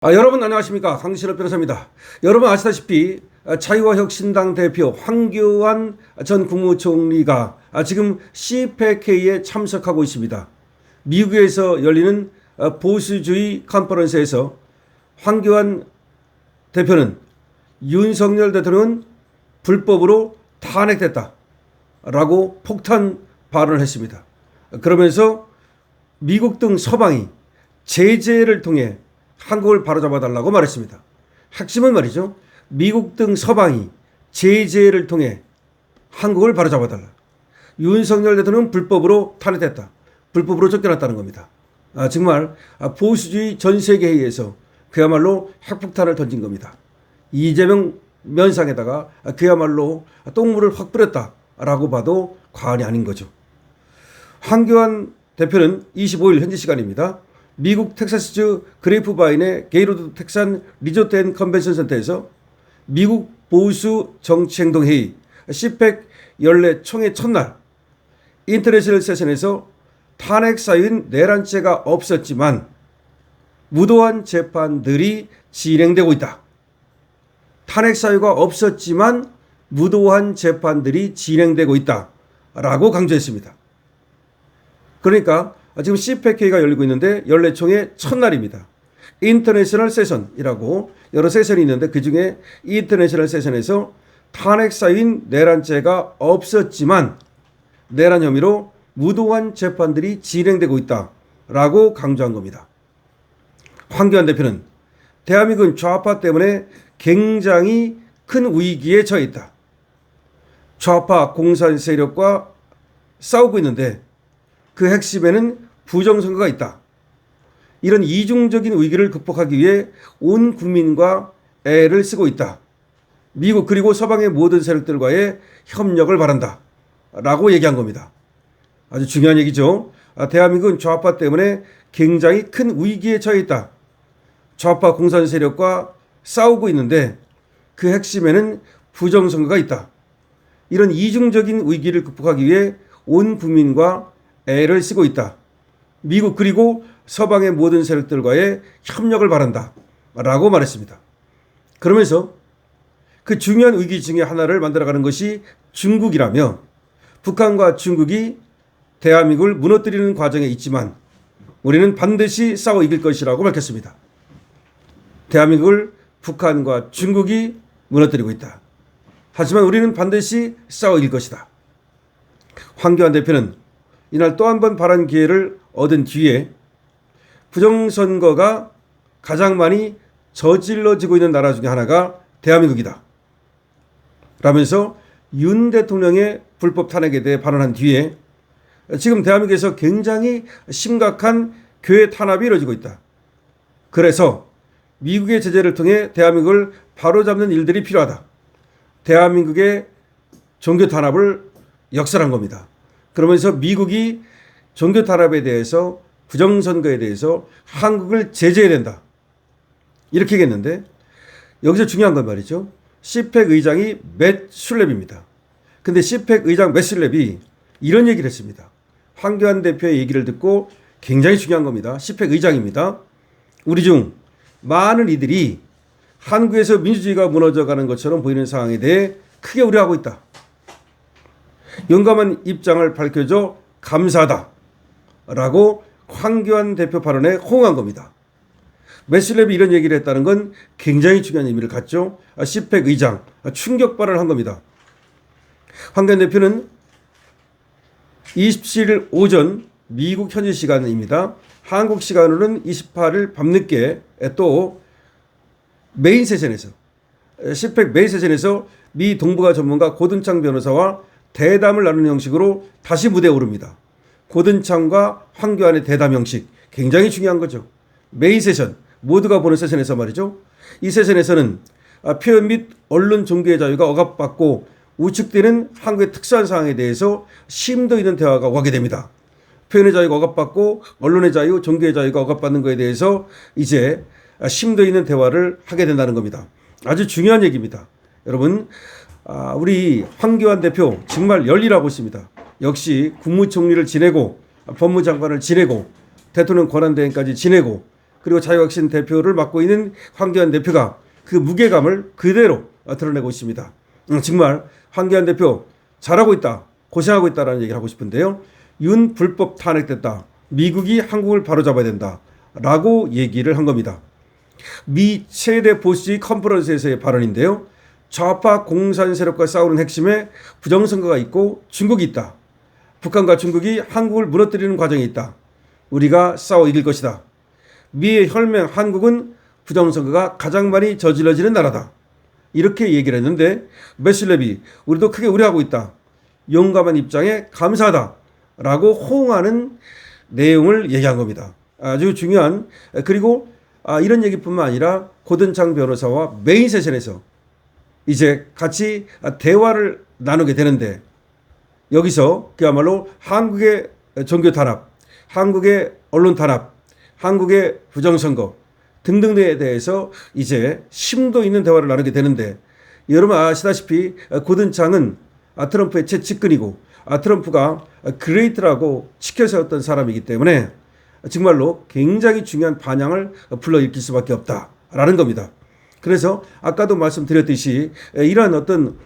여러분 안녕하십니까, 강신업 변호사입니다. 여러분 아시다시피 자유와혁신당 대표 황교안 전 국무총리가 지금 CPEC에 참석하고 있습니다. 미국에서 열리는 보수주의 컨퍼런스에서 황교안 대표는 윤석열 대통령은 불법으로 탄핵됐다라고 폭탄 발언을 했습니다. 그러면서 미국 등 서방이 제재를 통해 한국을 바로잡아달라고 말했습니다. 핵심은 말이죠, 미국 등 서방이 제재를 통해 한국을 바로잡아달라. 윤석열 대통령은 불법으로 탄핵됐다, 불법으로 쫓겨났다는 겁니다. 정말 보수주의 전세계회의에서 그야말로 핵폭탄을 던진 겁니다. 이재명 면상에다가 그야말로 똥물을 확 뿌렸다라고 봐도 과언이 아닌 거죠. 황교안 대표는 25일 현지 시간입니다, 미국 텍사스주 그레이프바인의 게이로드 텍산 리조트 앤 컨벤션 센터에서 미국 보수 정치행동회의 CPEC 연례 총회 첫날 인터내셔널 세션에서 탄핵 사유인 내란죄가 없었지만 무도한 재판들이 진행되고 있다. 탄핵 사유가 없었지만 무도한 재판들이 진행되고 있다라고 강조했습니다. 그러니까 지금 CPEC가 열리고 있는데 연례총회 첫날입니다. 인터내셔널 세션이라고 여러 세션이 있는데 그중에 인터내셔널 세션에서 탄핵 사유인 내란죄가 없었지만 내란 혐의로 무도한 재판들이 진행되고 있다라고 강조한 겁니다. 황교안 대표는 대한민국은 좌파 때문에 굉장히 큰 위기에 처해 있다. 좌파 공산 세력과 싸우고 있는데 그 핵심에는 부정선거가 있다. 이런 이중적인 위기를 극복하기 위해 온 국민과 애를 쓰고 있다. 미국 그리고 서방의 모든 세력들과의 협력을 바란다 라고 얘기한 겁니다. 아주 중요한 얘기죠. 대한민국은 좌파 때문에 굉장히 큰 위기에 처해 있다. 좌파 공산 세력과 싸우고 있는데 그 핵심에는 부정선거가 있다. 이런 이중적인 위기를 극복하기 위해 온 국민과 애를 쓰고 있다. 미국 그리고 서방의 모든 세력들과의 협력을 바란다 라고 말했습니다. 그러면서 그 중요한 위기 중에 하나를 만들어가는 것이 중국이라며 북한과 중국이 대한민국을 무너뜨리는 과정에 있지만 우리는 반드시 싸워 이길 것이라고 밝혔습니다. 대한민국을 북한과 중국이 무너뜨리고 있다. 하지만 우리는 반드시 싸워 이길 것이다. 황교안 대표는 이날 또 한 번 발언 기회를 얻은 뒤에 부정선거가 가장 많이 저질러지고 있는 나라 중에 하나가 대한민국이다 라면서 윤 대통령의 불법 탄핵에 대해 발언한 뒤에 지금 대한민국에서 굉장히 심각한 교회 탄압이 이루어지고 있다. 그래서 미국의 제재를 통해 대한민국을 바로잡는 일들이 필요하다. 대한민국의 종교 탄압을 역설한 겁니다. 그러면서 미국이 종교 탄압에 대해서 부정선거에 대해서 한국을 제재해야 된다 이렇게 얘기했는데 여기서 중요한 건 말이죠, CPEC 의장이 맷 슐랩입니다. 근데 CPEC 의장 맷 슐랩이 이런 얘기를 했습니다. 황교안 대표의 얘기를 듣고 굉장히 중요한 겁니다. CPEC 의장입니다. 우리 중 많은 이들이 한국에서 민주주의가 무너져가는 것처럼 보이는 상황에 대해 크게 우려하고 있다. 용감한 입장을 밝혀줘 감사하다 라고 황교안 대표 발언에 호응한 겁니다. 메슬랩이 이런 얘기를 했다는 건 굉장히 중요한 의미를 갖죠. CPEC 의장 충격 발언을 한 겁니다. 황교안 대표는 27일 오전 미국 현지 시간입니다. 한국 시간으로는 28일 밤늦게 또 메인 세션에서 CPEC 메인 세션에서 미 동북아 전문가 고든창 변호사와 대담을 나누는 형식으로 다시 무대에 오릅니다. 고든창과 황교안의 대담 형식 굉장히 중요한 거죠. 메인 세션, 모두가 보는 세션에서 말이죠. 이 세션에서는 표현 및 언론 종교의 자유가 억압받고 우측되는 한국의 특수한 상황에 대해서 심도 있는 대화가 오가게 됩니다. 표현의 자유가 억압받고 언론의 자유, 종교의 자유가 억압받는 것에 대해서 이제 심도 있는 대화를 하게 된다는 겁니다. 아주 중요한 얘기입니다. 여러분, 우리 황교안 대표 정말 열일하고 있습니다. 역시 국무총리를 지내고 법무장관을 지내고 대통령 권한대행까지 지내고 그리고 자유혁신 대표를 맡고 있는 황교안 대표가 그 무게감을 그대로 드러내고 있습니다. 정말 황교안 대표 잘하고 있다, 고생하고 있다라는 얘기를 하고 싶은데요. 윤 불법 탄핵됐다. 미국이 한국을 바로잡아야 된다. 라고 얘기를 한 겁니다. 미 최대 보수주의 컨퍼런스에서의 발언인데요. 좌파 공산 세력과 싸우는 핵심에 부정선거가 있고 중국이 있다. 북한과 중국이 한국을 무너뜨리는 과정이 있다. 우리가 싸워 이길 것이다. 미의 혈맹 한국은 부정선거가 가장 많이 저질러지는 나라다. 이렇게 얘기를 했는데 메슐렙이 우리도 크게 우려하고 있다. 용감한 입장에 감사하다. 라고 호응하는 내용을 얘기한 겁니다. 아주 중요한, 그리고 이런 얘기뿐만 아니라 고든창 변호사와 메인 세션에서 이제 같이 대화를 나누게 되는데 여기서 그야말로 한국의 종교 탄압, 한국의 언론 탄압, 한국의 부정선거 등등에 대해서 이제 심도 있는 대화를 나누게 되는데 여러분 아시다시피 고든창은 트럼프의 최측근이고 트럼프가 그레이트라고 치켜세웠던 사람이기 때문에 정말로 굉장히 중요한 반향을 불러일으킬 수밖에 없다라는 겁니다. 그래서 아까도 말씀드렸듯이 이러한 어떤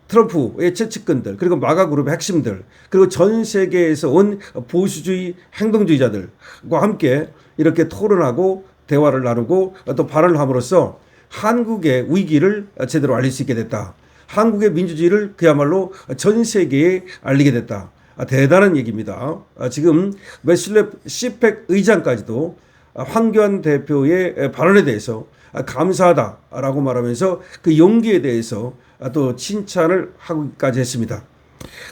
트럼프의 최측근들 그리고 마가 그룹의 핵심들 그리고 전 세계에서 온 보수주의 행동주의자들과 함께 이렇게 토론하고 대화를 나누고 또 발언을 함으로써 한국의 위기를 제대로 알릴 수 있게 됐다. 한국의 민주주의를 그야말로 전 세계에 알리게 됐다. 대단한 얘기입니다. 지금 메슐렙 시펙 의장까지도 황교안 대표의 발언에 대해서 감사하다라고 말하면서 그 용기에 대해서 또 칭찬을 하기까지 했습니다.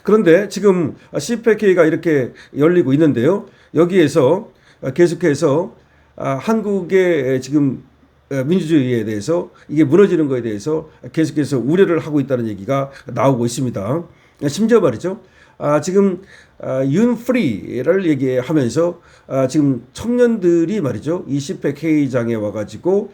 그런데 지금 시펙회의가 이렇게 열리고 있는데요. 여기에서 계속해서 한국의 지금 민주주의에 대해서 이게 무너지는 것에 대해서 계속해서 우려를 하고 있다는 얘기가 나오고 있습니다. 심지어 말이죠. 지금 윤프리를 얘기하면서 지금 청년들이 말이죠. 이 시펙 회의장에 와가지고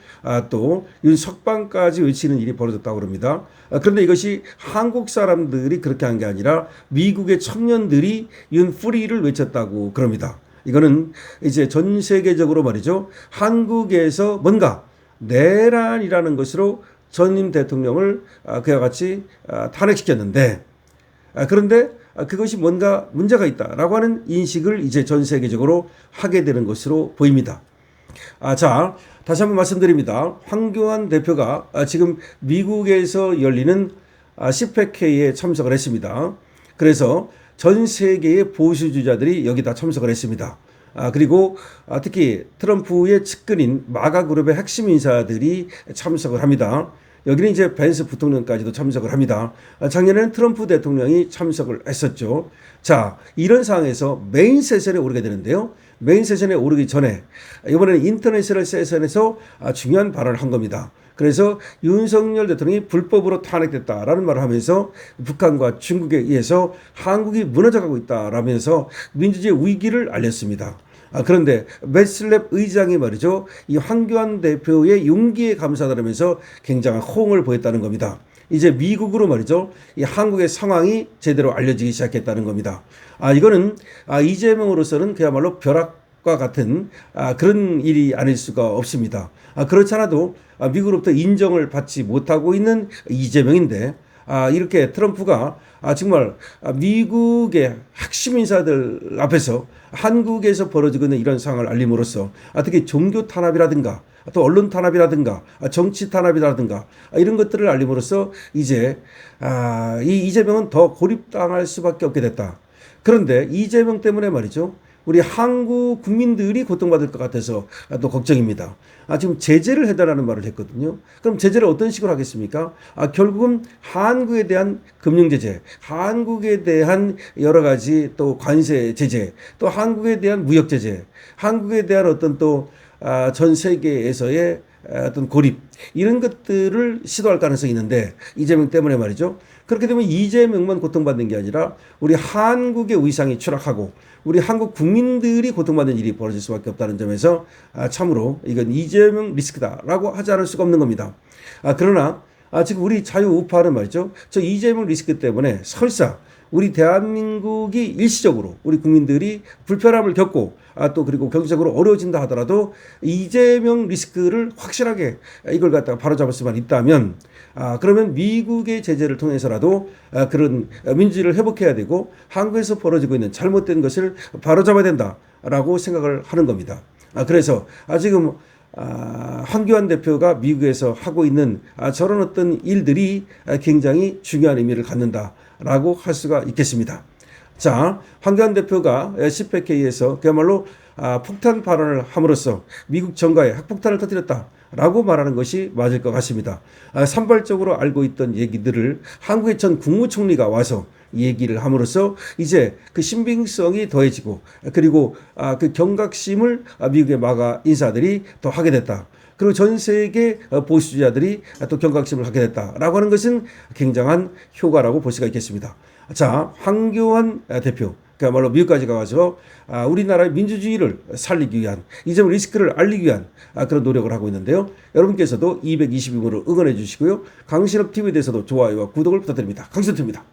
또 윤석방까지 외치는 일이 벌어졌다고 합니다. 그런데 이것이 한국 사람들이 그렇게 한 게 아니라 미국의 청년들이 윤프리를 외쳤다고 그럽니다. 이거는 이제 전 세계적으로 말이죠. 한국에서 뭔가 내란이라는 것으로 전임 대통령을 그와 같이 탄핵시켰는데 그런데 그것이 뭔가 문제가 있다라고 하는 인식을 이제 전 세계적으로 하게 되는 것으로 보입니다. 자, 다시 한번 말씀드립니다. 황교안 대표가 지금 미국에서 열리는 시펙회의에 참석을 했습니다. 그래서 전 세계의 보수주의자들이 여기다 참석을 했습니다. 그리고 특히 트럼프의 측근인 마가 그룹의 핵심 인사들이 참석을 합니다. 여기는 이제 벤스 부통령까지도 참석을 합니다. 작년에는 트럼프 대통령이 참석을 했었죠. 자, 이런 상황에서 메인 세션에 오르게 되는데요. 메인 세션에 오르기 전에 이번에는 인터내셔널 세션에서 중요한 발언을 한 겁니다. 그래서 윤석열 대통령이 불법으로 탄핵됐다라는 말을 하면서 북한과 중국에 의해서 한국이 무너져가고 있다라면서 민주주의 위기를 알렸습니다. 그런데 메슐렙 의장이 말이죠. 이 황교안 대표의 용기에 감사하다면서 굉장한 호응을 보였다는 겁니다. 이제 미국으로 말이죠. 이 한국의 상황이 제대로 알려지기 시작했다는 겁니다. 이거는 이재명으로서는 그야말로 벼락과 같은 그런 일이 아닐 수가 없습니다. 그렇지 않아도 미국으로부터 인정을 받지 못하고 있는 이재명인데 이렇게 트럼프가 정말 미국의 핵심 인사들 앞에서 한국에서 벌어지고 있는 이런 상황을 알림으로써 특히 종교 탄압이라든가 또 언론 탄압이라든가 정치 탄압이라든가 이런 것들을 알림으로써 이제 이 이재명은 더 고립당할 수밖에 없게 됐다. 그런데 이재명 때문에 말이죠. 우리 한국 국민들이 고통받을 것 같아서 또 걱정입니다. 지금 제재를 해달라는 말을 했거든요. 그럼 제재를 어떤 식으로 하겠습니까? 결국은 한국에 대한 금융제재, 한국에 대한 여러 가지 또 관세 제재, 또 한국에 대한 무역제재, 한국에 대한 어떤 또 전 세계에서의 어떤 고립 이런 것들을 시도할 가능성이 있는데 이재명 때문에 말이죠. 그렇게 되면 이재명만 고통받는 게 아니라 우리 한국의 위상이 추락하고 우리 한국 국민들이 고통받는 일이 벌어질 수밖에 없다는 점에서 참으로 이건 이재명 리스크다라고 하지 않을 수가 없는 겁니다. 그러나 지금 우리 자유우파는 말이죠. 저 이재명 리스크 때문에 설사 우리 대한민국이 일시적으로 우리 국민들이 불편함을 겪고 또 그리고 경제적으로 어려워진다 하더라도 이재명 리스크를 확실하게 이걸 갖다가 바로잡을 수만 있다면 그러면 미국의 제재를 통해서라도 그런 민주주의를 회복해야 되고 한국에서 벌어지고 있는 잘못된 것을 바로잡아야 된다라고 생각을 하는 겁니다. 그래서 지금 황교안 대표가 미국에서 하고 있는 저런 어떤 일들이 굉장히 중요한 의미를 갖는다라고 할 수가 있겠습니다. 자, 황교안 대표가 10회회의에서 그야말로 폭탄 발언을 함으로써 미국 정가에 핵폭탄을 터뜨렸다라고 말하는 것이 맞을 것 같습니다. 산발적으로 알고 있던 얘기들을 한국의 전 국무총리가 와서 얘기를 함으로써 이제 그 신빙성이 더해지고 그리고 그 경각심을 미국의 마가 인사들이 더 하게 됐다. 그리고 전 세계 보수주의자들이 또 경각심을 갖게 됐다라고 하는 것은 굉장한 효과라고 볼 수가 있겠습니다. 자, 황교안 대표 그야말로 미국까지 가서 우리나라의 민주주의를 살리기 위한 이재명 리스크를 알리기 위한 그런 노력을 하고 있는데요. 여러분께서도 220명으로 응원해 주시고요. 강신업 TV에 대해서도 좋아요와 구독을 부탁드립니다. 강신업 TV입니다.